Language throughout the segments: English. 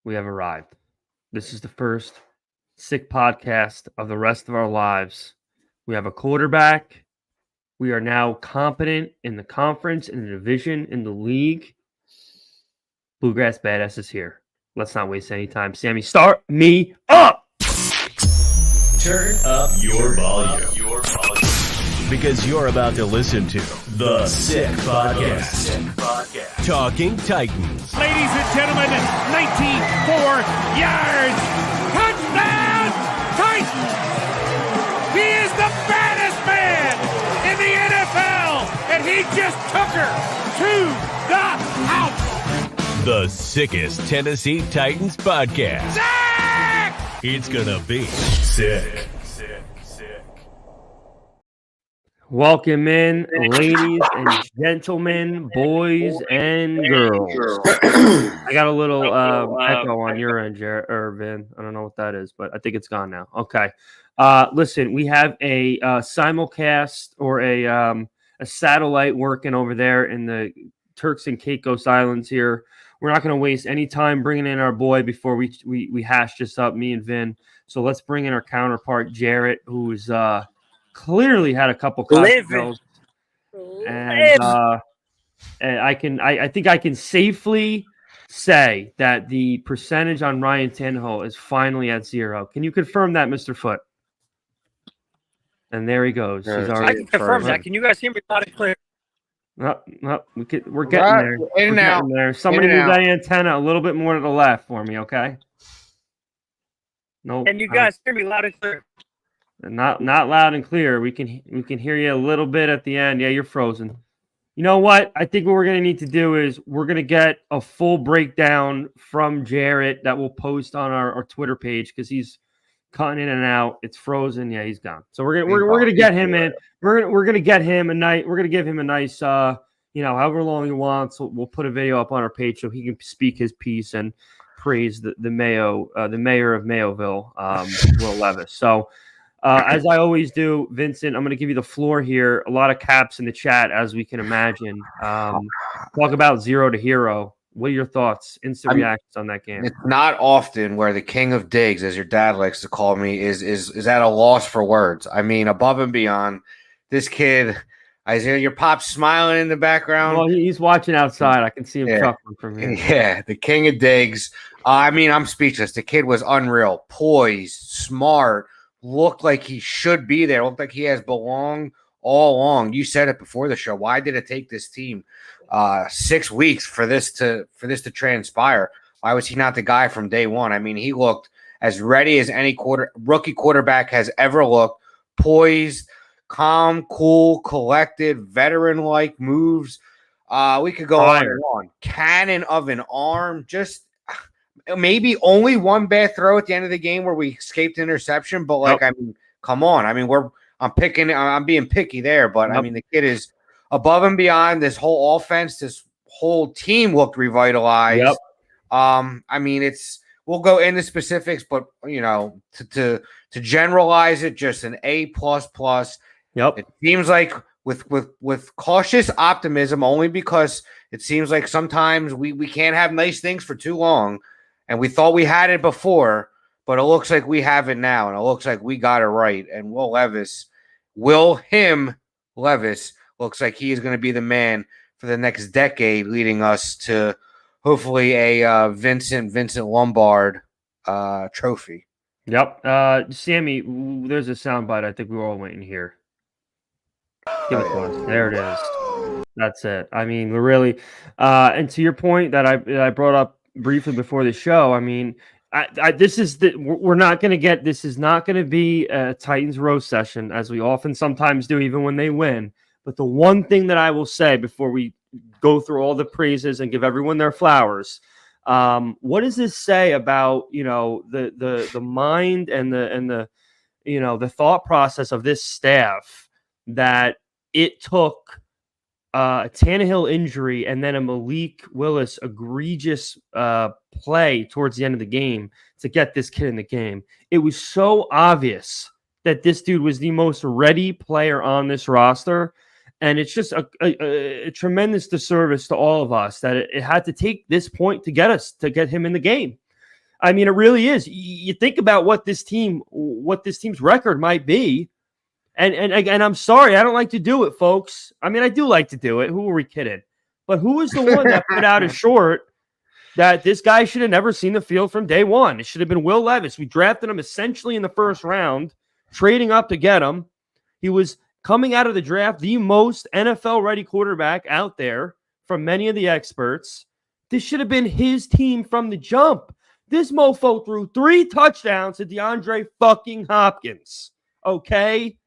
we have arrived. This is the first sick podcast of the rest of our lives. We have a quarterback. We are now competent in the conference, in the division, in the league. Bluegrass Badass is here. Let's not waste any time. Sammy, start me up! Turn up your volume. Because you're about to listen to The Sick Podcast. Talking Titans. Ladies and gentlemen, 94 yards. Touchdown, Titans! He is the baddest man in the NFL, and he just took her to the house. The sickest Tennessee Titans podcast. Sick! It's gonna be sick. Welcome in, ladies and gentlemen, boys and girls. I got a little echo on your end, Vin. I don't know what that is, but I think it's gone now. Okay. Listen, we have a simulcast or a satellite working over there in the Turks and Caicos Islands here. We're not going to waste any time bringing in our boy before we hash this up, me and Vin. So let's bring in our counterpart, Jarrett, who's clearly had a couple cocktails. And I think I can safely say that the percentage on Ryan Tannehill is finally at 0. Can you confirm that, Mr. Foote? And there he goes. He's already I can confirm that. Can you guys hear me loud and clear? No, we're getting there. In and out. There. Somebody move that antenna a little bit more to the left for me, okay? No. Can you guys hear me loud and clear? Not loud and clear. We can hear you a little bit at the end. Yeah, you're frozen. You know what? I think what we're going to need to do is we're going to get a full breakdown from Jarrett that we'll post on our Twitter page because he's cutting in and out. It's frozen. Yeah, he's gone. So we're gonna get him in. We're gonna get him a night. We're gonna give him a nice however long he wants. We'll put a video up on our page so he can speak his piece and praise the mayor of Mayoville, Will Levis. So as I always do, Vincent, I'm going to give you the floor here. A lot of caps in the chat, as we can imagine. Talk about 0 to hero. What are your thoughts, instant reactions on that game? It's not often where the king of digs, as your dad likes to call me, is at a loss for words. I mean, above and beyond, this kid, Isaiah, your pop's smiling in the background. Well, he's watching outside. I can see him chuckling from here. Yeah, the king of digs. I mean, I'm speechless. The kid was unreal, poised, smart, looked like he should be there, looked like he has belonged all along. You said it before the show. Why did it take this team 6 weeks for this to transpire? Why was he not the guy from day one? I mean, he looked as ready as any rookie quarterback has ever looked, poised, calm, cool, collected, veteran-like moves. We could go on and on. Cannon of an arm, just maybe only one bad throw at the end of the game where we escaped interception, but I mean, come on. I mean, I'm being picky there, but I mean, the kid is above and beyond. This whole offense, this whole team looked revitalized. I mean, we'll go into specifics, but to generalize it, just an A++. It seems like with cautious optimism, only because it seems like sometimes we can't have nice things for too long. And we thought we had it before, but it looks like we have it now, and it looks like we got it right. And Levis looks like he is going to be the man for the next decade, leading us to hopefully a Vincent Lombard trophy. Yep. Sammy, there's a soundbite I think we were all waiting to hear. Give it to us. There it is. That's it. I mean, we're really and to your point that I brought up briefly before the show, I mean, this is not going to be a Titans roast session, as we often sometimes do, even when they win. But the one thing that I will say before we go through all the praises and give everyone their flowers, what does this say about the mind and the thought process of this staff that it took a Tannehill injury and then a Malik Willis egregious play towards the end of the game to get this kid in the game? It was so obvious that this dude was the most ready player on this roster. And it's just a tremendous disservice to all of us that it had to take this point to get him in the game. I mean, it really is. You think about what this team's record might be, and I'm sorry, I don't like to do it, folks. I mean, I do like to do it. Who are we kidding? But who was the one that put out a short that this guy should have never seen the field from day one? It should have been Will Levis. We drafted him essentially in the first round, trading up to get him. He was coming out of the draft the most NFL-ready quarterback out there from many of the experts. This should have been his team from the jump. This mofo threw 3 touchdowns to DeAndre fucking Hopkins. Okay?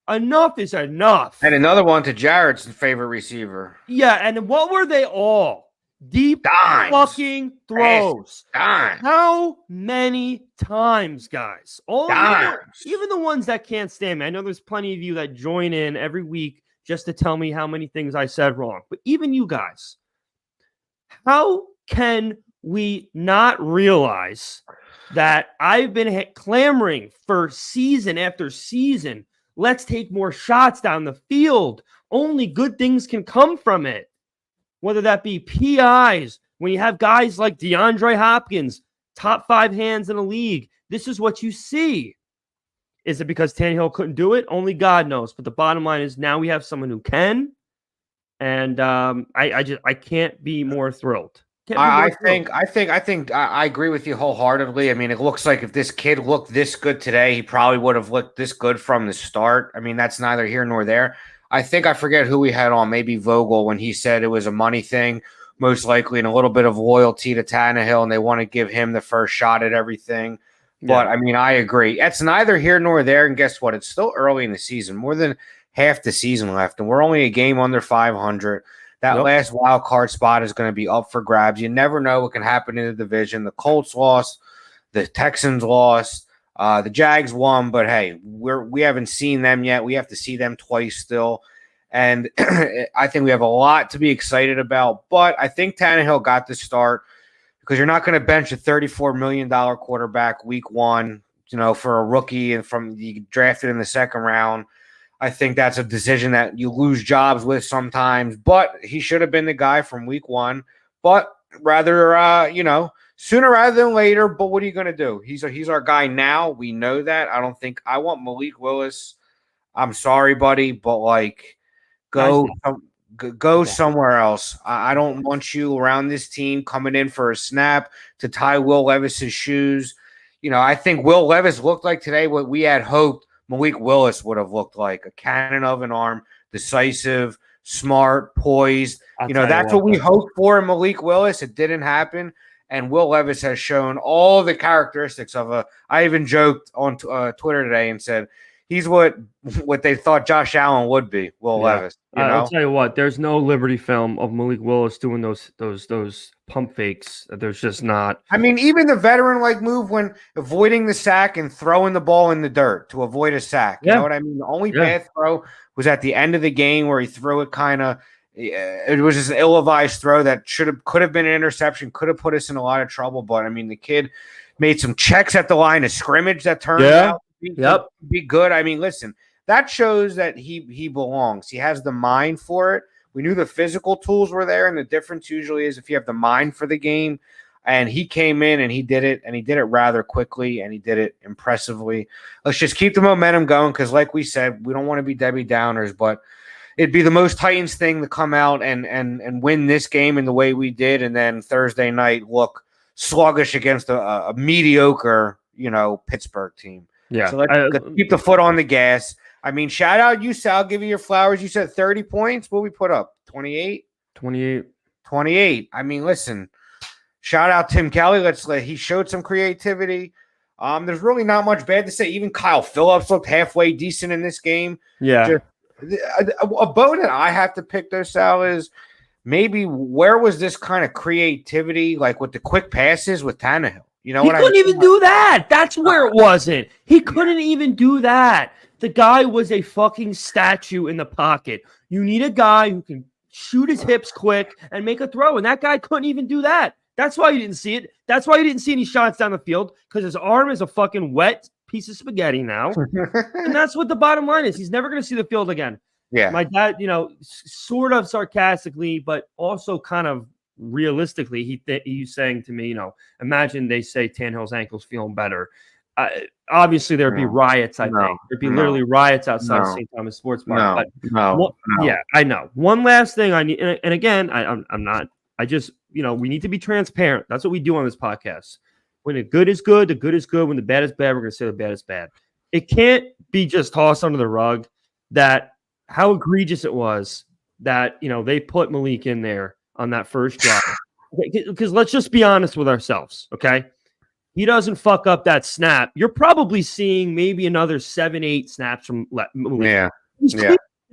Enough is enough. And another one to Jared's favorite receiver. Yeah, and what were they all? Deep Dimes. fucking throws. Dimes. How many times, guys? All Dimes. even the ones that can't stand me. I know there's plenty of you that join in every week just to tell me how many things I said wrong. But even you guys, how can we not realize that I've been clamoring for season after season? Let's take more shots down the field. Only good things can come from it. Whether that be PIs, when you have guys like DeAndre Hopkins, top 5 hands in the league, this is what you see. Is it because Tannehill couldn't do it? Only God knows. But the bottom line is now we have someone who can. And I can't be more thrilled. I agree with you wholeheartedly. I mean, it looks like if this kid looked this good today, he probably would have looked this good from the start. I mean, that's neither here nor there. I forget who we had on, maybe Vogel, when he said it was a money thing, most likely, and a little bit of loyalty to Tannehill, and they want to give him the first shot at everything. But, I mean, I agree. It's neither here nor there, and guess what? It's still early in the season, more than half the season left, and we're only a game under 500. That last wild card spot is going to be up for grabs. You never know what can happen in the division. The Colts lost. The Texans lost. The Jags won. But, hey, we haven't seen them yet. We have to see them twice still. And I think we have a lot to be excited about. But I think Tannehill got the start because you're not going to bench a $34 million quarterback week 1, for a rookie and you drafted in the second round. I think that's a decision that you lose jobs with sometimes, but he should have been the guy from week 1. But sooner rather than later. But what are you going to do? He's our guy now. We know that. I want Malik Willis. I'm sorry, buddy, but go somewhere else. I don't want you around this team coming in for a snap to tie Will Levis's shoes. I think Will Levis looked like today what we had hoped Malik Willis would have looked like, a cannon of an arm, decisive, smart, poised. That's what we hoped for in Malik Willis. It didn't happen. And Will Levis has shown all the characteristics of I even joked on Twitter today and said, he's what they thought Josh Allen would be, Levis. I'll tell you what, there's no Liberty film of Malik Willis doing those pump fakes. There's just not. I mean, even the veteran-like move when avoiding the sack and throwing the ball in the dirt to avoid a sack. You know what I mean? The only bad throw was at the end of the game where he threw it it was just an ill-advised throw that could have been an interception, could have put us in a lot of trouble. But, I mean, the kid made some checks at the line of scrimmage that turned out to be good. I mean, listen, that shows that he belongs. He has the mind for it. We knew the physical tools were there, and the difference usually is if you have the mind for the game. And he came in and he did it, and he did it rather quickly, and he did it impressively. Let's just keep the momentum going because, like we said, we don't want to be Debbie Downers, but it'd be the most Titans thing to come out and win this game in the way we did, and then Thursday night look sluggish against a mediocre, Pittsburgh team. Yeah. So let's keep the foot on the gas. I mean, shout out you, Sal. Give you your flowers. You said 30 points. What we put up? 28? 28. I mean, listen, shout out Tim Kelly. He showed some creativity. There's really not much bad to say. Even Kyle Phillips looked halfway decent in this game. Yeah. A bone that I have to pick, though, Sal, is maybe where was this kind of creativity, like with the quick passes with Tannehill? He couldn't even do that. That's where it wasn't. He couldn't even do that. The guy was a fucking statue in the pocket. You need a guy who can shoot his hips quick and make a throw, and that guy couldn't even do that. That's why you didn't see it. That's why you didn't see any shots down the field, because his arm is a fucking wet piece of spaghetti now. And that's what the bottom line is. He's never going to see the field again. Yeah. My dad, sort of sarcastically, but also kind of realistically, he's saying to me, imagine they say Tannehill's ankle's feeling better. Obviously, there'd be riots. I think there'd be literally riots outside of St. Thomas Sports Bar. Yeah, I know. One last thing I need, and again, I'm not. I just, we need to be transparent. That's what we do on this podcast. When the good is good, the good is good. When the bad is bad, we're gonna say the bad is bad. It can't be just tossed under the rug that how egregious it was that they put Malik in there on that first drive. Because let's just be honest with ourselves, okay? He doesn't fuck up that snap. You're probably seeing maybe another 7-8 snaps from Malik. Yeah.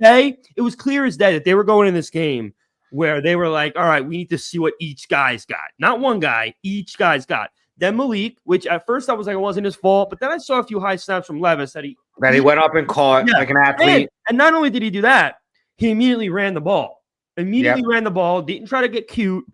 It was clear as day that they were going in this game where they were like, all right, we need to see what each guy's got. Not one guy, each guy's got. Then Malik, which at first I was like, it wasn't his fault, but then I saw a few high snaps from Levis that he went up and caught like an athlete. And not only did he do that, he immediately ran the ball. Didn't try to get cute.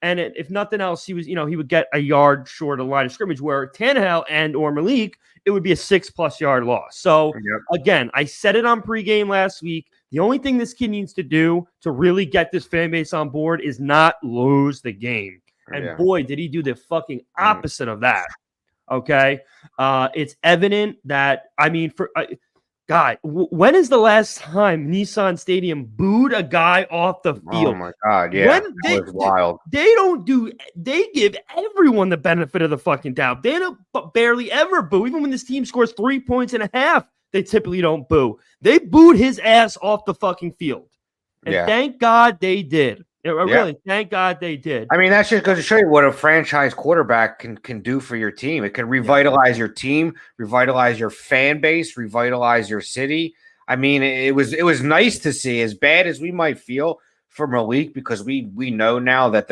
And if nothing else, he was, he would get a yard short of the line of scrimmage, where Tannehill and or Malik, it would be a 6+ yard loss. So again, I said it on pregame last week. The only thing this kid needs to do to really get this fan base on board is not lose the game. And boy, did he do the fucking opposite of that. Okay. It's evident that, God, when is the last time Nissan Stadium booed a guy off the field? Oh my God, yeah, that was wild. They give everyone the benefit of the fucking doubt. They don't barely ever boo. Even when this team scores 3.5 points, they typically don't boo. They booed his ass off the fucking field. And thank God they did. Really, thank God they did. I mean, that's just going to show you what a franchise quarterback can do for your team. It can revitalize your team, revitalize your fan base, revitalize your city. I mean, it was nice to see, as bad as we might feel for Malik, because we know now that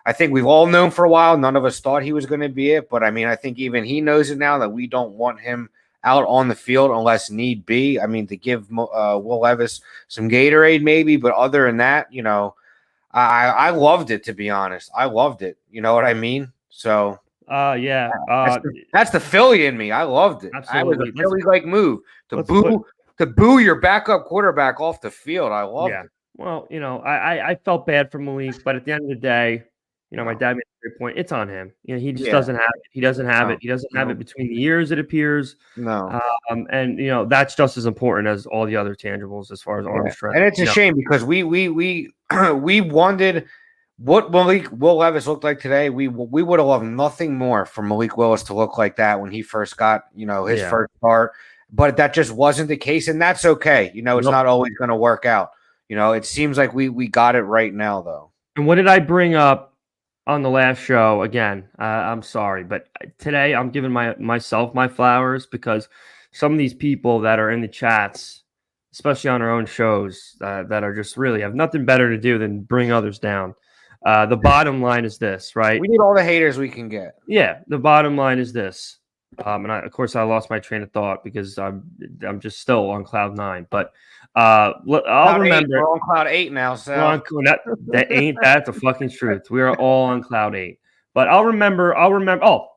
I think we've all known for a while. None of us thought he was going to be it, but I mean, I think even he knows it now that we don't want him out on the field unless need be. I mean, to give Will Levis some Gatorade maybe, but other than that, I loved it, to be honest. I loved it. You know what I mean? So that's the Philly in me. I loved it. Absolutely. I was a Philly-like move to boo your backup quarterback off the field. I loved it. Well, I felt bad for Malik, but at the end of the day, my dad made a great point. It's on him. He just doesn't have it. He doesn't have it. He doesn't have it between the ears, it appears. No. And that's just as important as all the other tangibles as far as arm strength. And it's a shame because we wanted what Will Levis looked like today. We would have loved nothing more for Malik Willis to look like that when he first got his first start, but that just wasn't the case, and that's okay. It's not always going to work out. It seems like we got it right now though. And what did I bring up on the last show? Again, I'm sorry, but today I'm giving myself my flowers, because some of these people that are in the chats, especially on our own shows, that are just really have nothing better to do than bring others down. The bottom line is this, right? We need all the haters we can get. Yeah, the bottom line is this. And I lost my train of thought because I'm just still on cloud 9. But I'll remember. We're on cloud 8 now, so that ain't that the fucking truth. We are all on cloud 8. But I'll remember. Oh,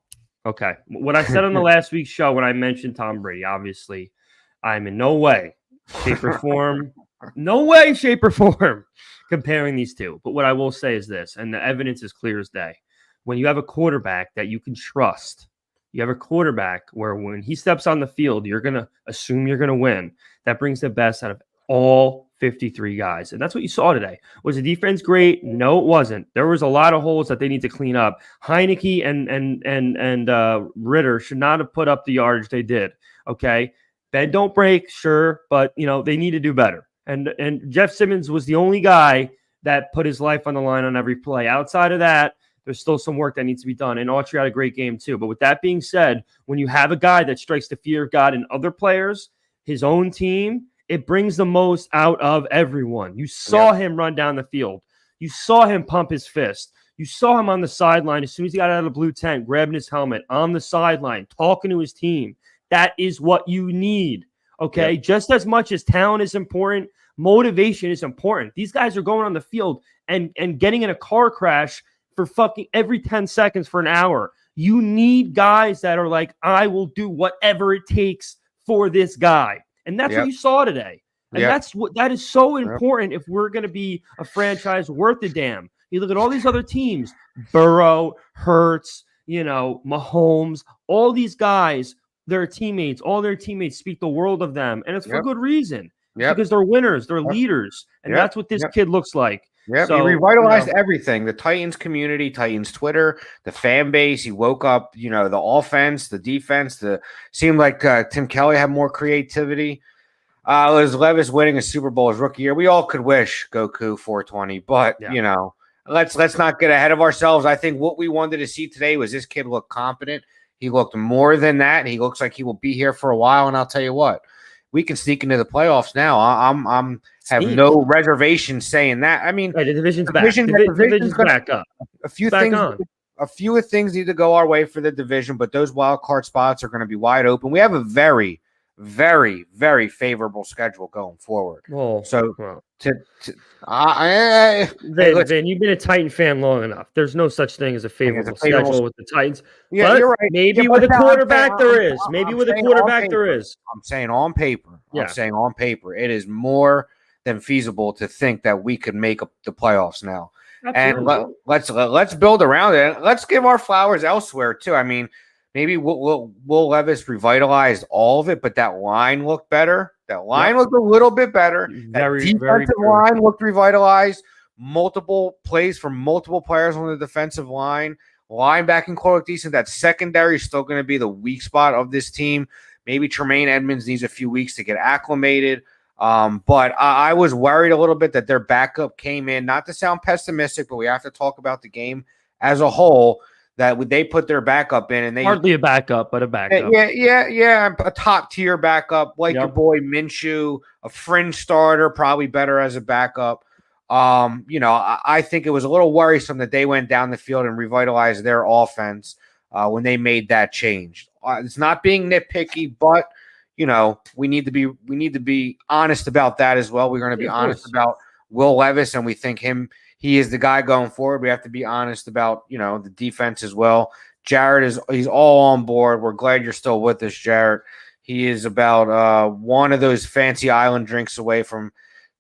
okay. What I said on the last week's show when I mentioned Tom Brady, obviously, I'm in no way, shape, or form comparing these two. But what I will say is this, and the evidence is clear as day. When you have a quarterback that you can trust, you have a quarterback where when he steps on the field, you're going to assume you're going to win. That brings the best out of all 53 guys. And that's what you saw today. Was the defense great? No, it wasn't. There was a lot of holes that they need to clean up. Heineke and Ritter should not have put up the yardage they did. Okay. Bend don't break, sure, but they need to do better. And Jeff Simmons was the only guy that put his life on the line on every play. Outside of that, there's still some work that needs to be done. And Autry had a great game too. But with that being said, when you have a guy that strikes the fear of God in other players, his own team, it brings the most out of everyone. You saw him run down the field. You saw him pump his fist. You saw him on the sideline as soon as he got out of the blue tent, grabbing his helmet on the sideline, talking to his team. That is what you need. Okay. Just as much as talent is important, motivation is important. These guys are going on the field and getting in a car crash for fucking every 10 seconds for an hour. You need guys that are like, I will do whatever it takes for this guy. And that's what you saw today. And that is so important if we're going to be a franchise worth a damn. You look at all these other teams, Burrow, Hurts, Mahomes, all these guys, their teammates, all their teammates speak the world of them. And it's for good reason. It's because they're winners, they're leaders. And that's what this kid looks like. Yep, so, he revitalized everything. The Titans community, Titans Twitter, the fan base. He woke up, the offense, the defense. Seemed like Tim Kelly had more creativity. It was Levis winning a Super Bowl his rookie year. We all could wish Goku 420, but let's not get ahead of ourselves. I think what we wanted to see today was this kid look competent. He looked more than that. He looks like he will be here for a while. And I'll tell you what, we can sneak into the playoffs now. I'm have no reservation saying that. I mean, the division's back. Division's back up. A few things need to go our way for the division, but those wild card spots are going to be wide open. We have a very, very, very favorable schedule going forward. Vin, you've been a Titan fan long enough. There's no such thing as a favorable schedule with the Titans. Yeah, but you're right. Maybe with a quarterback there is. Maybe with a quarterback there is. I'm saying on paper. I'm saying on paper. It is more than feasible to think that we could make the playoffs now. Absolutely. And let's build around it. Let's give our flowers elsewhere too. I mean, maybe Will Levis revitalized all of it, but that line looked better. That line looked a little bit better. That defensive line looked revitalized. Multiple plays from multiple players on the defensive line. Linebacking core looked decent. That secondary is still going to be the weak spot of this team. Maybe Tremaine Edmonds needs a few weeks to get acclimated. But I was worried a little bit that their backup came in, not to sound pessimistic, but we have to talk about the game as a whole, that they put their backup in and they hardly a backup, but a backup. Yeah. A top tier backup, like your boy Minshew, a fringe starter, probably better as a backup. I think it was a little worrisome that they went down the field and revitalized their offense when they made that change. It's not being nitpicky, but we need to be honest about that as well. We're going to be honest about Will Levis, and we think he is the guy going forward. We have to be honest about, the defense as well. Jared he's all on board. We're glad you're still with us, Jared. He is about one of those fancy island drinks away from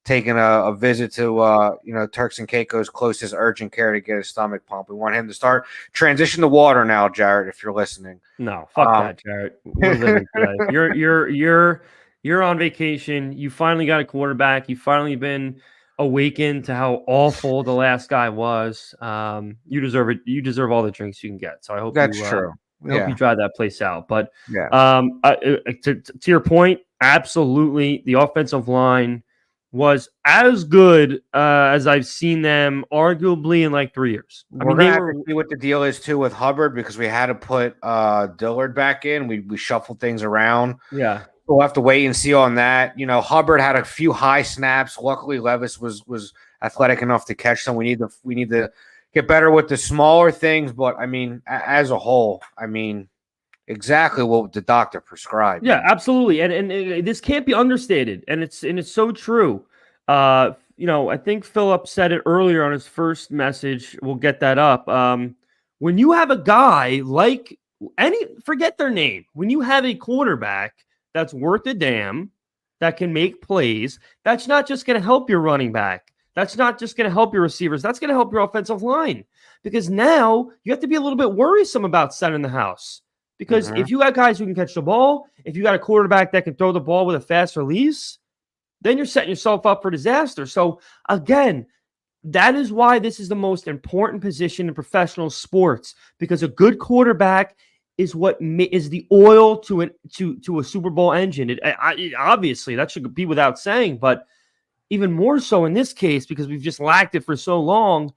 taking a visit to Turks and Caicos' closest urgent care to get his stomach pumped. We want him to start transition to water now, Jared, if you're listening. No, fuck that, Jared. We're living today. You're on vacation. You finally got a quarterback. You've finally been awakened to how awful the last guy was. You deserve it. You deserve all the drinks you can get. So I hope that's true. I hope you dry that place out. But to your point, absolutely, the offensive line was as good as I've seen them, arguably in like 3 years. We're gonna have to see what the deal is too with Hubbard, because we had to put Dillard back in. We shuffled things around. Yeah, we'll have to wait and see on that. Hubbard had a few high snaps. Luckily, Levis was athletic enough to catch them. We need to get better with the smaller things, but I mean, as a whole, I mean, exactly what the doctor prescribed. Yeah, absolutely, and this can't be understated, and it's so true. I think Philip said it earlier on his first message. We'll get that up. When you have a guy like forget their name, when you have a quarterback that's worth a damn, that can make plays, that's not just going to help your running back. That's not just going to help your receivers. That's going to help your offensive line, because now you have to be a little bit worrisome about setting the house. Because if you got guys who can catch the ball, if you got a quarterback that can throw the ball with a fast release, then you're setting yourself up for disaster. So again, that is why this is the most important position in professional sports, because a good quarterback is what is the oil to a Super Bowl engine. It obviously, that should be without saying, but even more so in this case, because we've just lacked it for so long,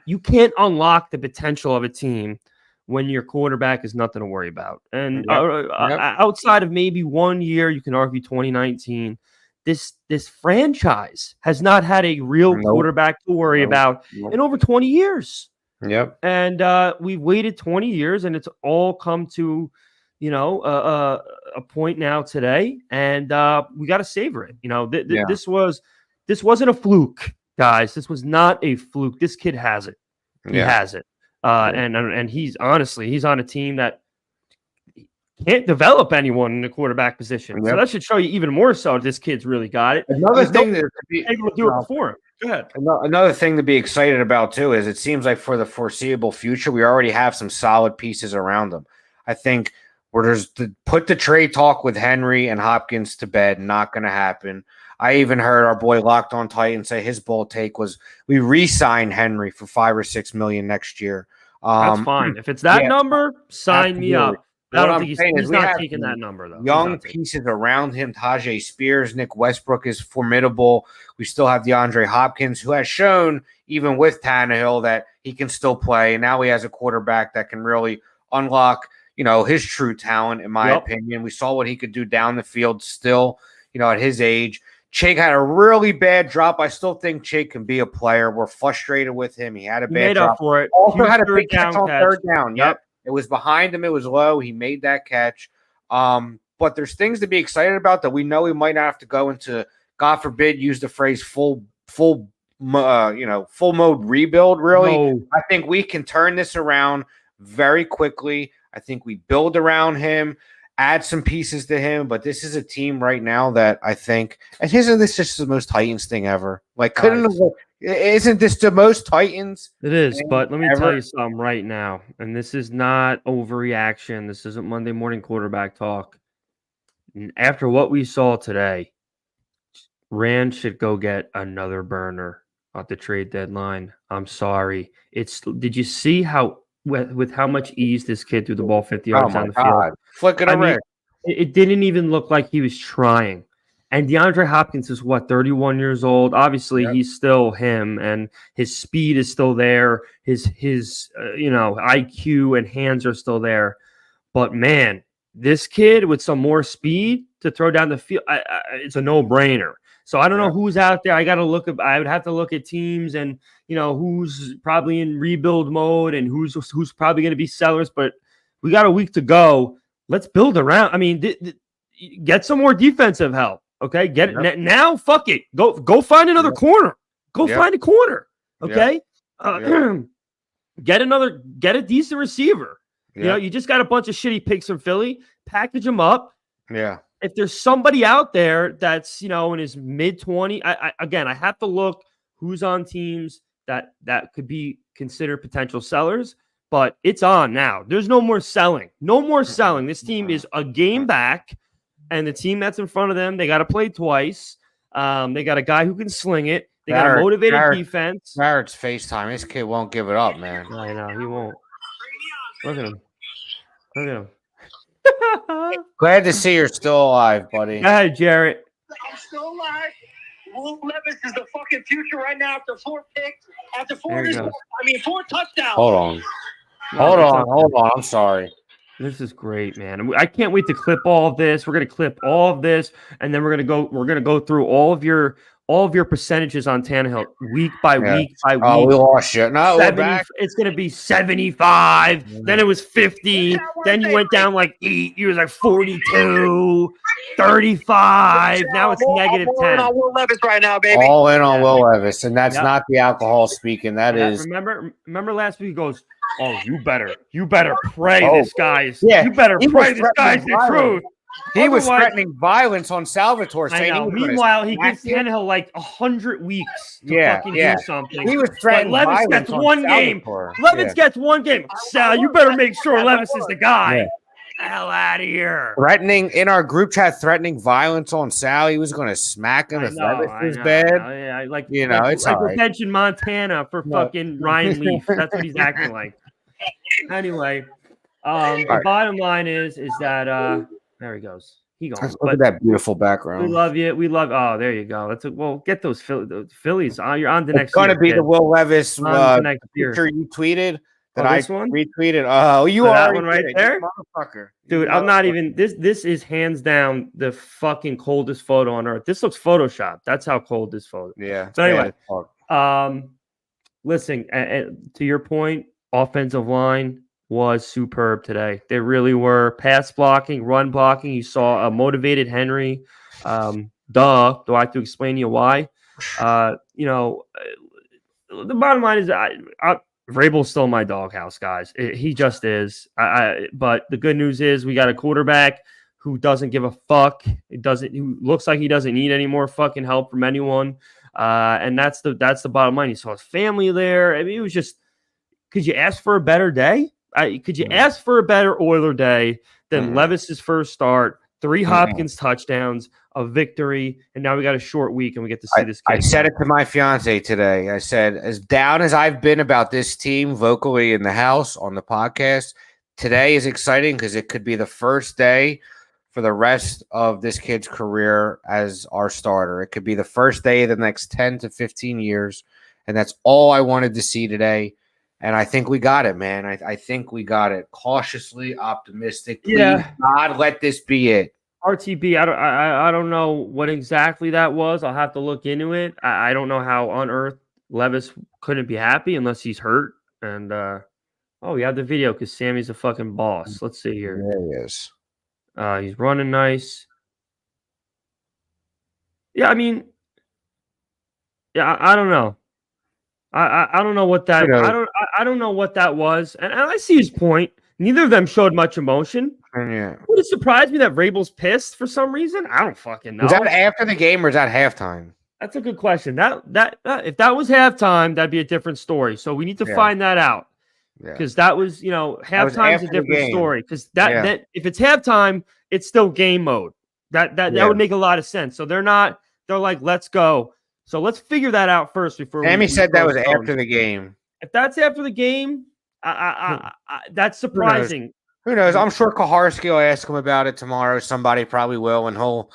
you can't unlock the potential of a team when your quarterback is nothing to worry about. And outside of maybe 1 year, you can argue 2019, this franchise has not had a real quarterback to worry about in over 20 years. Yep. And we've waited 20 years, and it's all come to, a point now today, and we got to savor it. This wasn't a fluke, guys. This was not a fluke. This kid has it. He has it. And he's on a team that can't develop anyone in the quarterback position. So that should show you even more so this kid's really got it. Another thing that able to do it before him. Go ahead. Another thing to be excited about too is it seems like for the foreseeable future, we already have some solid pieces around them. I think put the trade talk with Henry and Hopkins to bed. Not going to happen. I even heard our boy Locked On Titan say his bold take was we re-sign Henry for $5 or $6 million next year. That's fine. If it's that number, sign me up. I don't think he's not taking that number, though. Young pieces around him. Tajay Spears, Nick Westbrook is formidable. We still have DeAndre Hopkins, who has shown, even with Tannehill, that he can still play. And now he has a quarterback that can really unlock, his true talent, in my opinion. We saw what he could do down the field still, at his age. Chig had a really bad drop. I still think Chig can be a player. We're frustrated with him. He had a bad drop. Up for it. Also had a big catch on third down. Yep. It was behind him. It was low. He made that catch. But there's things to be excited about that we know we might not have to go into, God forbid, use the phrase full mode rebuild, really. No. I think we can turn this around very quickly. I think we build around him, add some pieces to him, but this is a team right now that I think, and isn't this just the most Titans thing ever? Isn't this the most Titans? It is, but let me tell you something right now, and this is not overreaction. This isn't Monday morning quarterback talk. After what we saw today, Rand should go get another burner at the trade deadline. I'm sorry. Did you see how with how much ease this kid threw the ball 50 yards down the field? Flick it around. It didn't even look like he was trying. And DeAndre Hopkins is 31 years old. Obviously, he's still him, and his speed is still there. His IQ and hands are still there. But man, this kid with some more speed to throw down the field, it's a no-brainer. So I don't know who's out there. I would have to look at teams and who's probably in rebuild mode and who's probably going to be sellers. But we got a week to go. Let's build around. I mean, get some more defensive help. Okay, get it now. Fuck it. Go find another corner. Find a corner. Okay, get a decent receiver. You just got a bunch of shitty picks from Philly. Package them up. Yeah. If there's somebody out there that's in his mid-20s, I have to look who's on teams that could be considered potential sellers. But it's on now. There's no more selling. No more selling. This team is a game back. And the team that's in front of them, they got to play twice. They got a guy who can sling it. They got a motivated defense. Barrett's FaceTime. This kid won't give it up, man. I know. He won't. Look at him. Glad to see you're still alive, buddy. Go ahead, Jarrett. I'm still alive. Will Levis is the fucking future right now after 4 picks. After 4 touchdowns. Hold on. I'm sorry. This is great, man. I can't wait to clip all of this. We're gonna clip all of this, and then we're gonna go through all of your percentages on Tannehill week by week by week. Oh, we lost you. No, we're back. It's gonna be 75. Then it was 50. Then you went down like 8. You was like 42, 35. Now it's negative 10. All in on Will Levis right now, baby. All in on Will Levis, and that's not the alcohol speaking. That is. Remember last week he goes, "Oh, you better pray this guy's. Yeah, you better pray this guy's the truth." He was threatening violence on Salvatore. Saying Meanwhile, he gives Tannehill like 100 weeks to fucking do something. He was threatening Levis gets one game. Levis gets one game. Sal, you better make sure Levis is the guy. Yeah. Hell out of here. Threatening in our group chat, threatening violence on Sal. He was going to smack him if Levis was bad. It's like all right. Retention Montana for fucking Ryan Leaf. That's what he's acting like. Anyway, the bottom line is that there he goes. He goes. Look at that beautiful background. We love you. Oh, there you go. Get those Phillies. You're on the next. It's going to be the Will Levis picture you tweeted that I retweeted. Oh, you are that one right there, motherfucker. Dude, I'm not even. This is hands down the fucking coldest photo on earth. This looks photoshopped. That's how cold this photo. Yeah. So anyway, listen. To your point, offensive line was superb today. They really were. Pass blocking, run blocking. You saw a motivated Henry. Do I have to explain to you why? The bottom line is Rabel's still my doghouse, guys. He just is. But the good news is we got a quarterback who doesn't give a fuck. Who looks like he doesn't need any more fucking help from anyone. And that's the bottom line. He saw his family there. I mean, it was just, could you ask for a better day? Could you ask for a better Oiler day than Levis's first start, 3 Hopkins touchdowns, a victory, and now we got a short week and we get to see this kid. I said it to my fiance today. I said, as down as I've been about this team vocally in the house on the podcast, today is exciting because it could be the first day for the rest of this kid's career as our starter. It could be the first day of the next 10 to 15 years, and that's all I wanted to see today. And I think we got it, man. I think we got it. Cautiously optimistic. Please, God, let this be it. RTB, I don't know what exactly that was. I'll have to look into it. I don't know how on earth Levis couldn't be happy unless he's hurt. And we have the video because Sammy's a fucking boss. Let's see here. There he is. He's running nice. Yeah, I mean, I don't know. I don't know what that. I don't know what that was, and I see his point. Neither of them showed much emotion. Yeah. Would it surprise me that Rabel's pissed for some reason? I don't fucking know. Was that after the game or is that halftime? That's a good question. That if that was halftime, that'd be a different story. So we need to find that out because that was halftime's a different story. Because that if it's halftime, it's still game mode. That would make a lot of sense. So they're like, let's go. So let's figure that out first before. Sammy said that was after the game. If that's after the game, that's surprising. Who knows? I'm sure Kaharski will ask him about it tomorrow. Somebody probably will, and he'll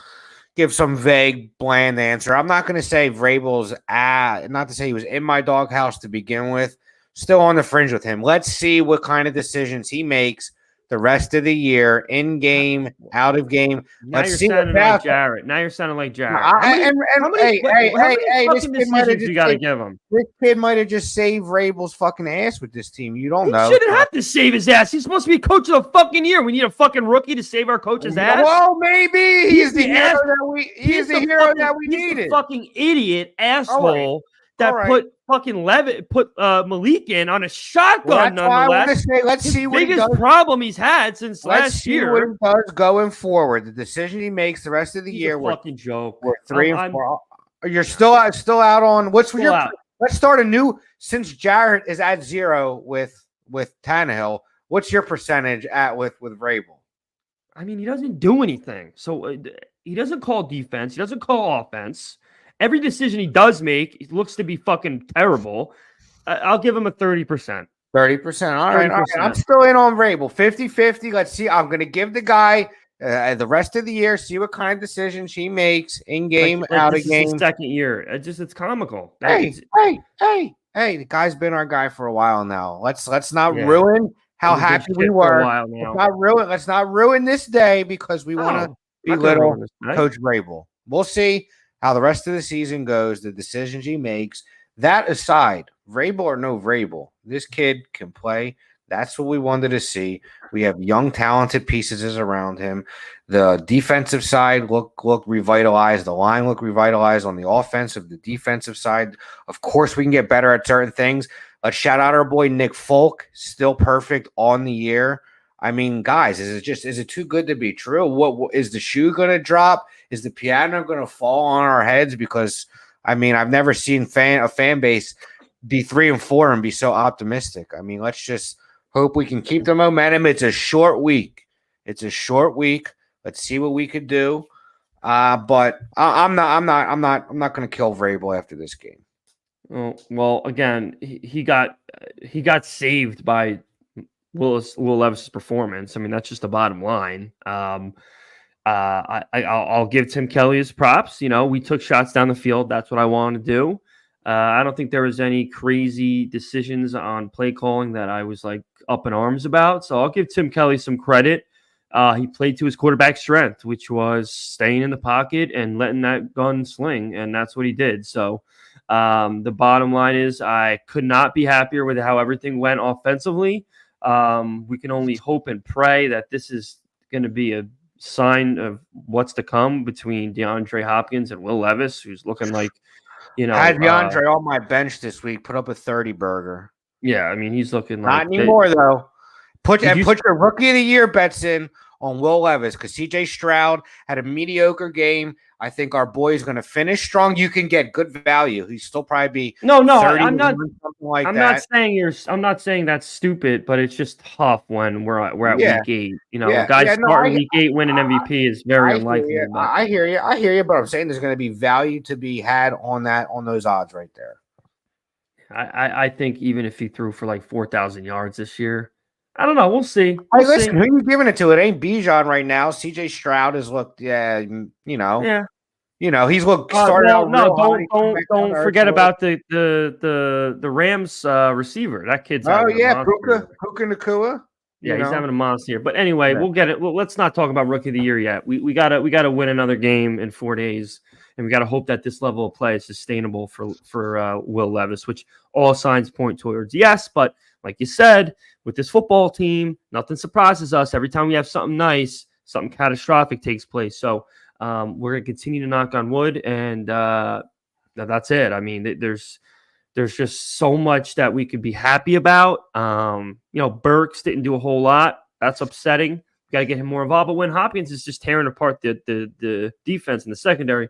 give some vague, bland answer. I'm not going to say Vrabel's not to say he was in my doghouse to begin with. Still on the fringe with him. Let's see what kind of decisions he makes the rest of the year, in game, out of game. Let's see what like Jarrett. Now you're sounding like Jarrett. Hey, this kid might have you got to give him. This kid might have just saved Rabel's fucking ass with this team. You don't know. He shouldn't have to save his ass. He's supposed to be coach of the fucking year. We need a fucking rookie to save our coach's ass. Well, maybe he's the hero that we needed. He's the fucking idiot asshole that put fucking Malik in on a shotgun. Nonetheless, let's see what biggest problem he's had since last year. What he does going forward. The decision he makes the rest of the year. Fucking joke. We're 3 and 4. You're still out on what's your? Let's start a new. Since Jarrett is at 0 with Tannehill, what's your percentage at with Rabel? I mean, he doesn't do anything. So he doesn't call defense. He doesn't call offense. Every decision he does make, it looks to be fucking terrible. I'll give him a 30%. 30%. All right. I'm still in on Rabel. 50-50. Let's see. I'm going to give the guy the rest of the year, see what kind of decisions he makes in game, out of game. His second year. It's comical. Hey, the guy's been our guy for a while now. Let's not ruin how happy we were. Let's not ruin this day because we want to belittle Coach Rabel. We'll see how the rest of the season goes, the decisions he makes. That aside, Rabel or no Rabel, this kid can play. That's what we wanted to see. We have young, talented pieces around him. The defensive side look revitalized. The line look revitalized on the offensive, the defensive side. Of course, we can get better at certain things. Let's shout out our boy Nick Folk, still perfect on the year. I mean, guys, is it too good to be true? What is the shoe going to drop? Is the piano going to fall on our heads? Because I mean, I've never seen a fan base be 3 and 4 and be so optimistic. I mean, let's just hope we can keep the momentum. It's a short week. Let's see what we could do. But I'm not going to kill Vrabel after this game. Well, again, he got saved by Will Levis's performance. I mean, that's just the bottom line. I'll give Tim Kelly his props. You know, we took shots down the field. That's what I wanted to do. I don't think there was any crazy decisions on play calling that I was like up in arms about. So I'll give Tim Kelly some credit. He played to his quarterback strength, which was staying in the pocket and letting that gun sling. And that's what he did. So the bottom line is I could not be happier with how everything went offensively. We can only hope and pray that this is going to be a sign of what's to come between DeAndre Hopkins and Will Levis, who's looking like, you know, I had DeAndre on my bench this week, put up a 30 burger. Yeah, I mean, he's looking not like anymore though. Put your rookie of the year bets in on Will Levis because CJ Stroud had a mediocre game. I think our boy is going to finish strong. You can get good value. He's still probably be No, 30 I'm not. something like I'm that. I'm not saying that's stupid, but it's just tough when we're at Yeah. week 8. You know, Yeah. guys Yeah, no, starting week 8 winning MVP is very unlikely. But I hear you. I hear you. But I'm saying there's going to be value to be had on those odds right there. I think even if he threw for like 4,000 yards this year, I don't know. We'll see. Hey, listen, who you giving it to? It ain't Bijan right now. CJ Stroud has looked, he's looked started out. Don't forget about the Rams receiver. That kid's having a monster. Puka Nacua. Yeah, he's having a monster here. But anyway, we'll get it. Well, let's not talk about Rookie of the Year yet. We gotta win another game in 4 days, and we gotta hope that this level of play is sustainable for Will Levis, which all signs point towards yes. But like you said, with this football team, nothing surprises us. Every time we have something nice, something catastrophic takes place. So we're gonna continue to knock on wood, and that's it. I mean, there's just so much that we could be happy about. Burks didn't do a whole lot. That's upsetting. Got to get him more involved. But when Hopkins is just tearing apart the defense in the secondary,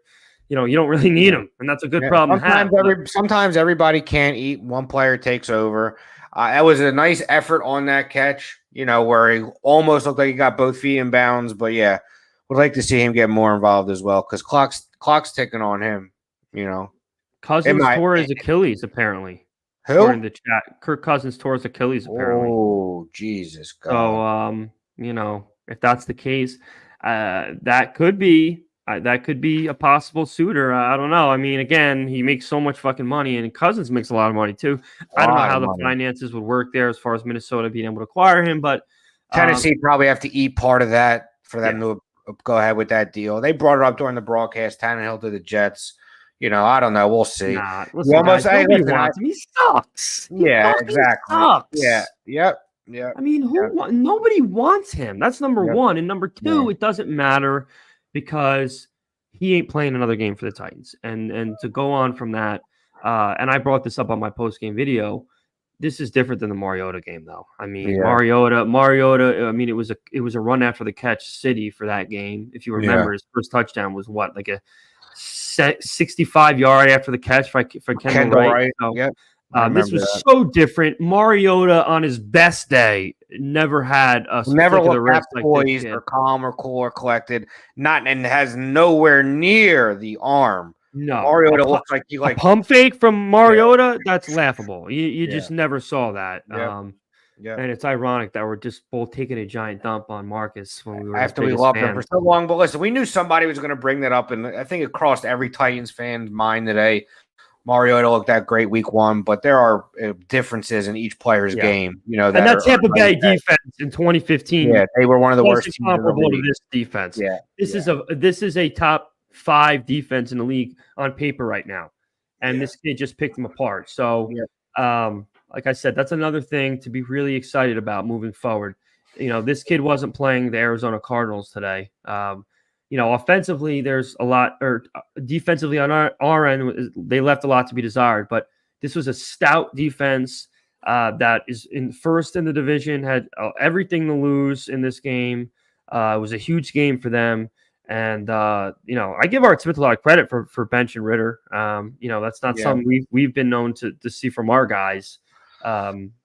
you don't really need him, and that's a good problem to have. Sometimes everybody can't eat. One player takes over. That was a nice effort on that catch, where he almost looked like he got both feet in bounds. But, yeah, would like to see him get more involved as well because clock's ticking on him, Cousins tore his Achilles, apparently. Who? In the chat. Kirk Cousins tore his Achilles, apparently. Oh, Jesus God. So, if that's the case, that could be a possible suitor. I don't know. I mean, again, he makes so much fucking money, and Cousins makes a lot of money too. I don't know how the finances would work there as far as Minnesota being able to acquire him, but Tennessee probably have to eat part of that for them to go ahead with that deal. They brought it up during the broadcast. Tannehill to the Jets. I don't know. We'll see. Nah, nobody wants him. He sucks. Exactly. Sucks. Yep. I mean, nobody wants him. That's number one. And number two, it doesn't matter because he ain't playing another game for the Titans. And to go on from that, and I brought this up on my post-game video, this is different than the Mariota game, though. I mean, Mariota. I mean, it was a run after the catch city for that game. If you remember, his first touchdown was what, like a 65-yard after the catch for Kendall Wright. So, this was so different. Mariota on his best day never had a never looked that poised or calm or cool or collected. And has nowhere near the arm. No, Mariota looks like a pump fake from Mariota. That's laughable. You just never saw that. And it's ironic that we're just both taking a giant dump on Marcus when we were after we loved him for so long. But listen, we knew somebody was going to bring that up, and I think it crossed every Titans fan's mind today. Mariota looked that great week 1, but there are differences in each player's game. And that Tampa Bay defense in 2015. Yeah, they were one of the worst teams comparable to this defense. Yeah, this is a top 5 defense in the league on paper right now, and this kid just picked them apart. So, like I said, that's another thing to be really excited about moving forward. This kid wasn't playing the Arizona Cardinals today. Offensively, there's a lot, or defensively on our end, they left a lot to be desired. But this was a stout defense that is in first in the division, had everything to lose in this game. It was a huge game for them. And, I give Art Smith a lot of credit for benching Ritter. That's not something we've been known to see from our guys.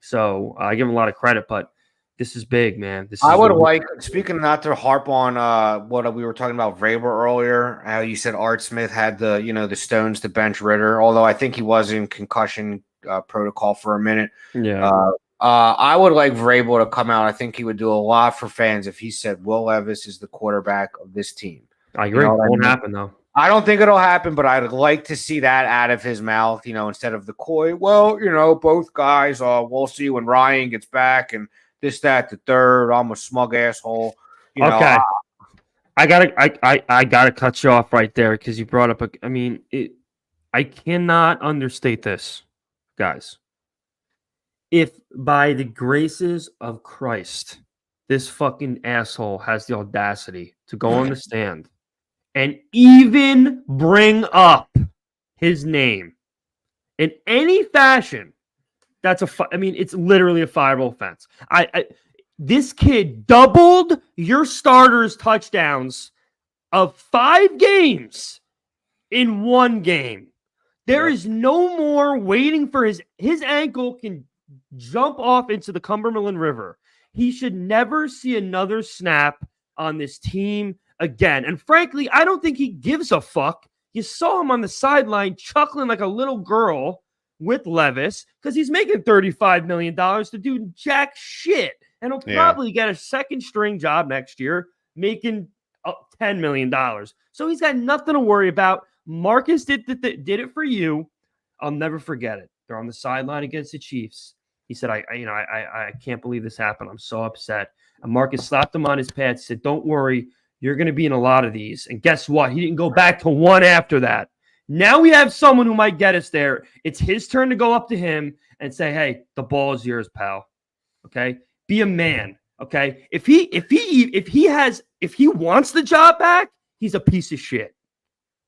So I give him a lot of credit, but this is big, man. I would like, speaking not to harp on what we were talking about Rabel earlier, how you said Art Smith had the stones to bench Ritter, although I think he was in concussion protocol for a minute. I would like Rabel to come out. I think he would do a lot for fans if he said Will Levis is the quarterback of this team. I agree. It won't happen, though. I don't think it'll happen, but I'd like to see that out of his mouth, instead of the coy, both guys, we'll see when Ryan gets back and this, that, the third. I'm a smug asshole. Okay. I gotta cut you off right there because you brought up I cannot understate this, guys. If by the graces of Christ, this fucking asshole has the audacity to go on the stand and even bring up his name in any fashion, it's literally a fireable offense. This kid doubled your starters' touchdowns of 5 games in 1 game. There is no more waiting for his ankle can jump off into the Cumberland River. He should never see another snap on this team again. And frankly, I don't think he gives a fuck. You saw him on the sideline chuckling like a little girl with Levis because he's making $35 million to do jack shit. And he'll probably get a second string job next year making $10 million. So he's got nothing to worry about. Marcus did it for you. I'll never forget it. They're on the sideline against the Chiefs. He said, I can't believe this happened. I'm so upset. And Marcus slapped him on his pad, said, don't worry, you're going to be in a lot of these. And guess what? He didn't go back to one after that. Now we have someone who might get us there. It's his turn to go up to him and say, hey, the ball is yours, pal. Okay? Be a man. Okay? If he wants the job back, he's a piece of shit.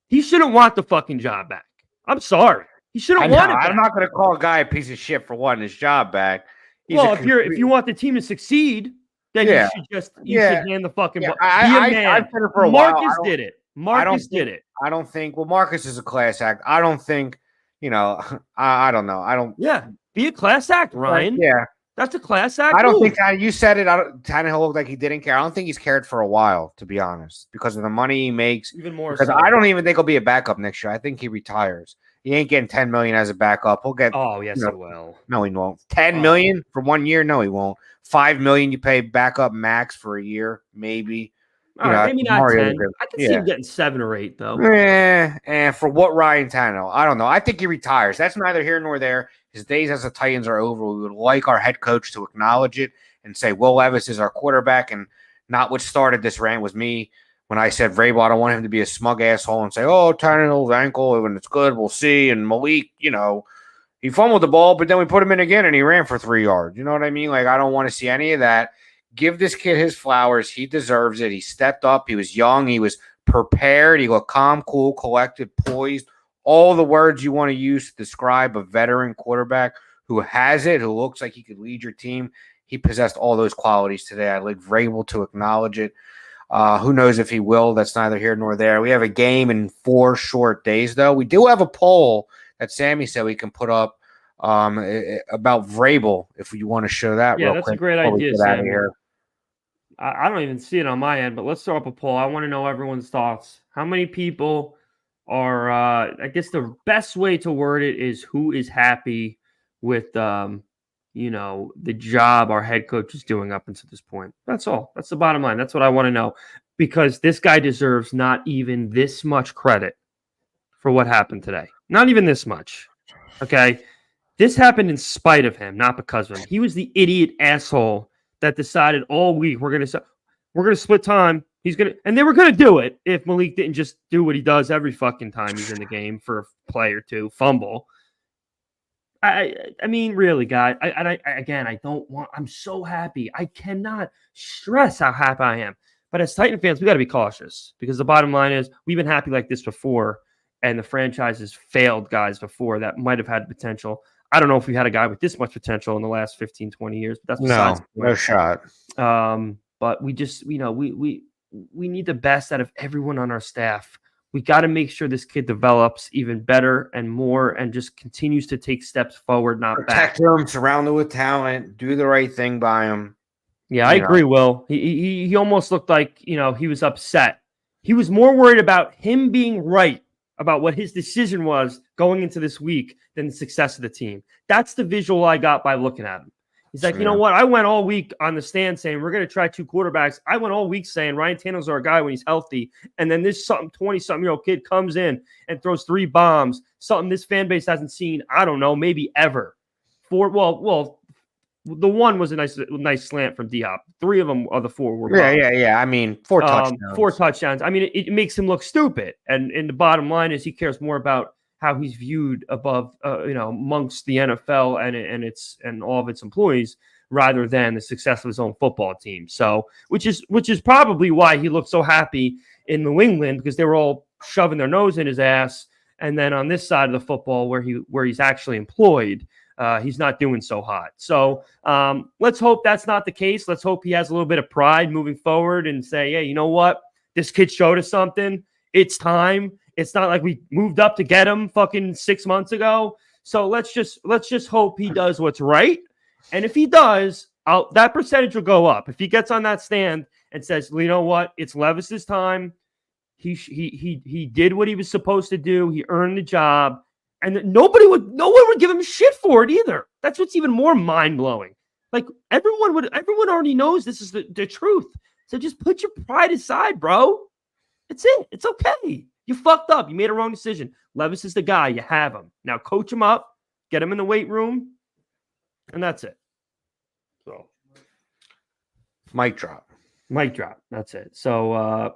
He shouldn't want the fucking job back. I'm sorry. He shouldn't want it back. I'm not going to call a guy a piece of shit for wanting his job back. If you want the team to succeed, then you should hand the fucking ball. Be a man. I've said it for a Marcus did it. Marcus did it. I don't think. Well, Marcus is a class act. I don't think. I don't know. I don't. Yeah, be a class act, Ryan. Yeah, that's a class act. I don't think you said it. Tannehill looked like he didn't care. I don't think he's cared for a while, to be honest, because of the money he makes. Even more. Because I don't even think he'll be a backup next year. I think he retires. He ain't getting $10 million as a backup. He'll get. Oh yes, he will. No, he won't. $10 million for 1 year? No, he won't. $5 million you pay backup max for a year, maybe. Maybe not 10. I can see him getting 7 or 8 though. And for what Ryan Tannehill? I don't know. I think he retires. That's neither here nor there. His days as the Titans are over. We would like our head coach to acknowledge it and say Will Levis is our quarterback, and not what started this rant was me. When I said Rabel, I don't want him to be a smug asshole and say, oh, Tannehill's ankle, when it's good, we'll see. And Malik, he fumbled the ball, but then we put him in again and he ran for 3 yards. You know what I mean? Like, I don't want to see any of that. Give this kid his flowers. He deserves it. He stepped up. He was young. He was prepared. He looked calm, cool, collected, poised. All the words you want to use to describe a veteran quarterback who has it, who looks like he could lead your team. He possessed all those qualities today. I'd like Rabel to acknowledge it. Who knows if he will? That's neither here nor there. We have a game in 4 short days, though. We do have a poll that Sammy said we can put up about Rabel, if you want to show that. Yeah, real that's quick a great idea, Sammy. Here. I don't even see it on my end, but let's throw up a poll. I want to know everyone's thoughts. How many people are, I guess the best way to word it is who is happy with, the job our head coach is doing up until this point. That's all. That's the bottom line. That's what I want to know, because this guy deserves not even this much credit for what happened today. Not even this much. Okay. This happened in spite of him, not because of him. He was the idiot asshole that decided all week we're gonna split time. And they were gonna do it if Malik didn't just do what he does every fucking time he's in the game for a play or two, fumble. I mean, really, guys. I'm so happy. I cannot stress how happy I am. But as Titan fans, we got to be cautious, because the bottom line is we've been happy like this before, and the franchise has failed guys before that might have had potential. I don't know if we had a guy with this much potential in the last 15, 20 years. But that's no shot. But we just, we need the best out of everyone on our staff. We got to make sure this kid develops even better and more, and just continues to take steps forward, not back. Protect him, surround him with talent, do the right thing by him. Yeah, I agree, Will. He almost looked like, he was upset. He was more worried about him being right about what his decision was going into this week than the success of the team. That's the visual I got by looking at him. He's like, you know what? I went all week on the stand saying we're going to try 2 quarterbacks. I went all week saying Ryan Tannehill's our guy when he's healthy. And then this 20-something-year-old kid comes in and throws 3 bombs, something this fan base hasn't seen, I don't know, maybe ever. The one was a nice slant from Diop. 3 of them are the 4 were bombs. Yeah. I mean, 4 touchdowns. 4 touchdowns. I mean, it makes him look stupid. And the bottom line is he cares more about how he's viewed above, amongst the NFL and all of its employees, rather than the success of his own football team. So, which is probably why he looked so happy in New England, because they were all shoving their nose in his ass. And then on this side of the football, where he's actually employed, he's not doing so hot. So let's hope that's not the case. Let's hope he has a little bit of pride moving forward and say, hey, you know what? This kid showed us something. It's time. It's not like we moved up to get him fucking 6 months ago. So let's just hope he does what's right. And if he does, that percentage will go up. If he gets on that stand and says, well, you know what? It's Levis's time. He did what he was supposed to do. He earned the job. And no one would give him shit for it either. That's what's even more mind-blowing. Like everyone already knows this is the truth. So just put your pride aside, bro. It's it. It's okay. You fucked up. You made a wrong decision. Levis is the guy. You have him. Now coach him up, get him in the weight room, and that's it. So Mic drop. That's it. So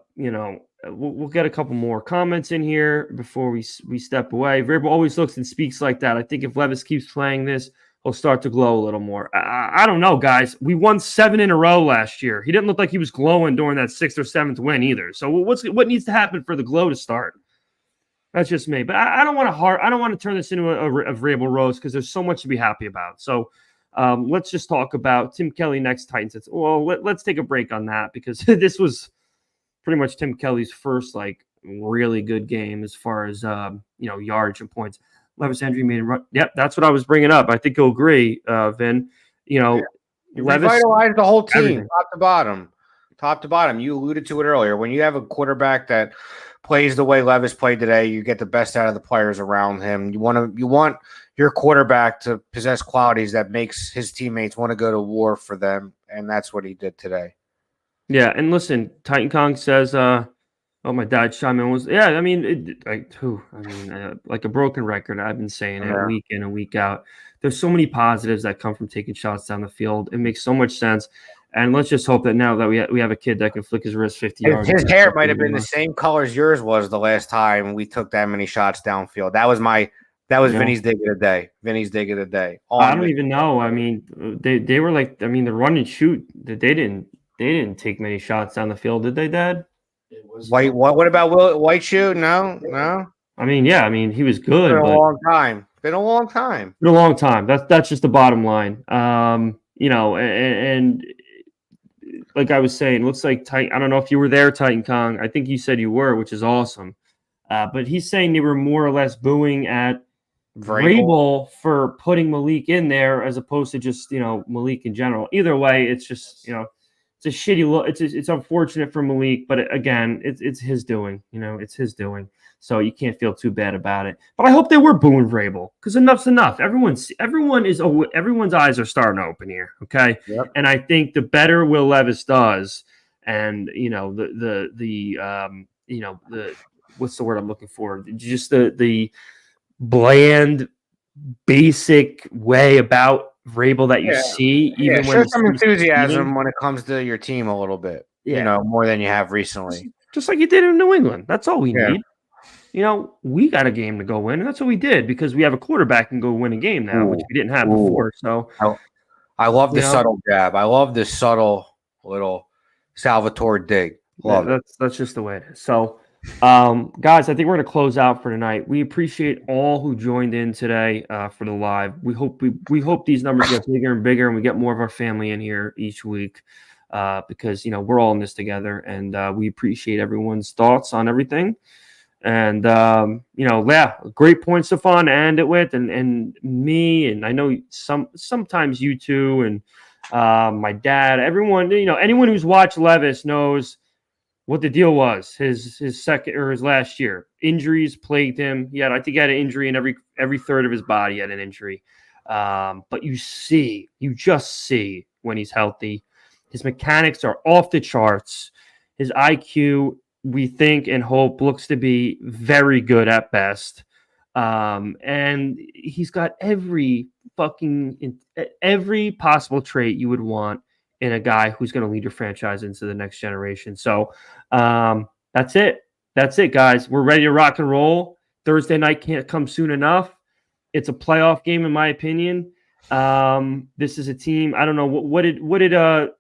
we'll get a couple more comments in here before we step away. Rabel always looks and speaks like that. I think if Levis keeps playing this, he'll start to glow a little more. I don't know, guys. We won 7 in a row last year. He didn't look like he was glowing during that 6th or 7th win either. So what needs to happen for the glow to start? That's just me. But I don't want to turn this into a Rabel roast because there's so much to be happy about. So let's just talk about Tim Kelly next Titans. Well, let's take a break on that because this was pretty much Tim Kelly's first really good game as far as yardage and points. Levis Henry made him run. Yep, that's what I was bringing up. I think you'll agree, Vin. You Levis revitalized the whole team, everything. top to bottom. You alluded to it earlier. When you have a quarterback that plays the way Levis played today, you get the best out of the players around him. You want your quarterback to possess qualities that makes his teammates want to go to war for them, and that's what he did today. Yeah, and listen, Titan Kong says, my dad chime in was, like a broken record. I've been saying it week in and week out. There's so many positives that come from taking shots down the field. It makes so much sense. And let's just hope that now that we have a kid that can flick his wrist 50 yards. His hair might have been the same color as yours was the last time we took that many shots downfield. That was Vinny's dig of the day. Vinny's dig of the day. I don't even know. I mean, they were like, the run and shoot. They didn't take many shots down the fild, did they, Dad? It was White. What about White shoe? No. I mean, he was good. Been a long time. Been a long time. That's just the bottom line. And like I was saying, looks like Titan. I don't know if you were there, Titan Kong. I think you said you were, which is awesome. But he's saying they were more or less booing at Rabel for putting Malik in there as opposed to just Malik in general. Either way, it's just it's a shitty look. It's unfortunate for Malik, but again, it's his doing. It's his doing. So you can't feel too bad about it. But I hope they were booing Rabel because enough's enough. Everyone's eyes are starting to open here. Okay, yep. And I think the better Will Levis does, and the what's the word I'm looking for? Just the bland, basic way about Rabel that you see, even when show some enthusiasm when it comes to your team a little bit. More than you have recently. Just like you did in New England. That's all we need. We got a game to go win, and that's what we did because we have a quarterback and go win a game now, which we didn't have before. So I love the subtle jab. I love this subtle little Salvatore dig. That's just the way it is. So, guys, I think we're going to close out for tonight. We appreciate all who joined in today for the live. We hope these numbers get bigger and bigger, and we get more of our family in here each week because we're all in this together, and we appreciate everyone's thoughts on everything. And great points of fun to end it with, and me, and I know sometimes you two, and my dad, everyone, anyone who's watched Levis knows what the deal was. His second or his last year, injuries plagued him. I think he had an injury in every third of his body. He had an injury, but you just see when he's healthy, his mechanics are off the charts. His IQ, we think and hope, looks to be very good at best. And he's got every possible trait you would want in a guy who's going to lead your franchise into the next generation. So that's it. That's it, guys. We're ready to rock and roll. Thursday night can't come soon enough. It's a playoff game, in my opinion. This is a team. I don't know what did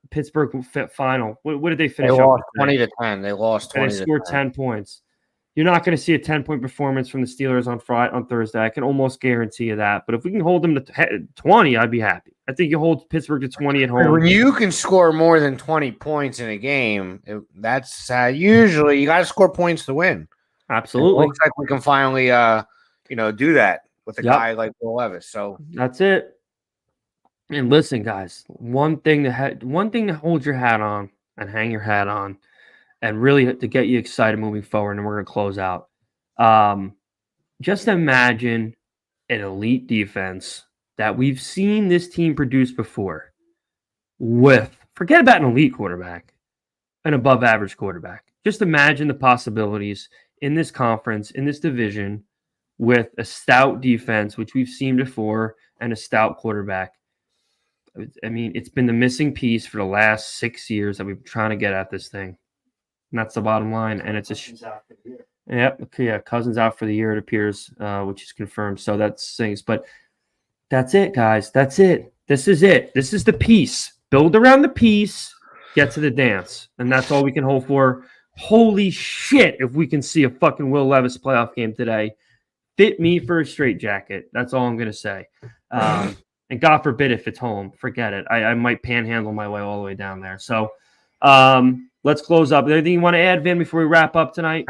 Pittsburgh final? What did they finish? They lost 20-10. They lost 20. They scored 10 points. You're not going to see a 10-point performance from the Steelers on Thursday. I can almost guarantee you that. But if we can hold them to 20, I'd be happy. I think you hold Pittsburgh to 20 at home. When you can score more than 20 points in a game, that's usually you got to score points to win. Absolutely. It looks like we can finally, do that with a guy like Will Levis. So that's it. And listen, guys, one thing to hold your hat on and hang your hat on, and really to get you excited moving forward. And we're going to close out. Just imagine an elite defense that we've seen this team produce before. Forget about an elite quarterback, an above-average quarterback. Just imagine the possibilities in this conference, in this division, with a stout defense, which we've seen before, and a stout quarterback. I mean, it's been the missing piece for the last 6 years that we've been trying to get at this thing. And that's the bottom line. And it's Cousins out for the year, it appears, which is confirmed. So that's things. But that's it, guys. That's it. This is it. This is the piece. Build around the piece, get to the dance. And that's all we can hope for. Holy shit, if we can see a fucking Will Levis playoff game today. Fit me for a straitjacket. That's all I'm going to say. And God forbid if it's home. Forget it. I might panhandle my way all the way down there. So let's close up. Anything you want to add, Vin, before we wrap up tonight?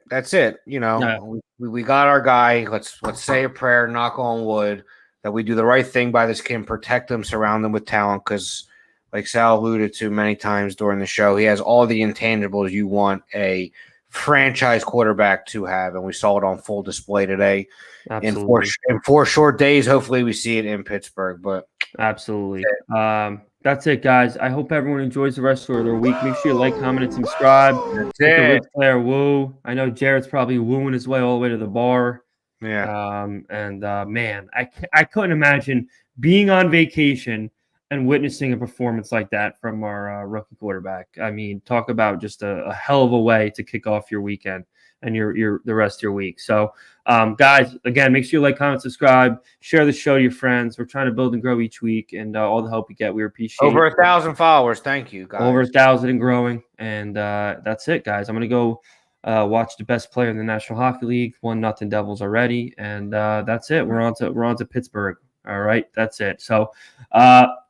That's it. We got our guy. Let's say a prayer, knock on wood, that we do the right thing by this kid, protect him, surround him with talent, because like Sal alluded to many times during the show, he has all the intangibles you want a franchise quarterback to have, and we saw it on full display today. Absolutely. In four short days. Hopefully we see it in Pittsburgh. But absolutely. That's it, guys. I hope everyone enjoys the rest of their week. Make sure you like, comment, and subscribe. That's it. Player woo. I know Jared's probably wooing his way all the way to the bar. Yeah. Man, I couldn't imagine being on vacation and witnessing a performance like that from our rookie quarterback. I mean, talk about just a hell of a way to kick off your weekend and your the rest of your week. So, guys, again, make sure you like, comment, subscribe, share the show to your friends. We're trying to build and grow each week, and all the help you get, we appreciate. Over 1,000 followers. Thank you, guys. Over 1,000 and growing. And that's it, guys. I'm going to go watch the best player in the National Hockey League. 1-0 Devils already. And that's it. We're on to Pittsburgh. All right. That's it. So,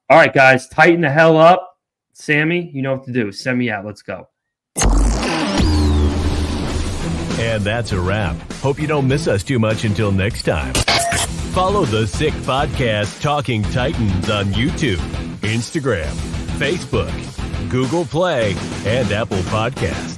all right, guys, tighten the hell up. Sammy, you know what to do. Send me out. Let's go. And that's a wrap. Hope you don't miss us too much until next time. Follow the Sick Podcast Talking Titans on YouTube, Instagram, Facebook, Google Play, and Apple Podcasts.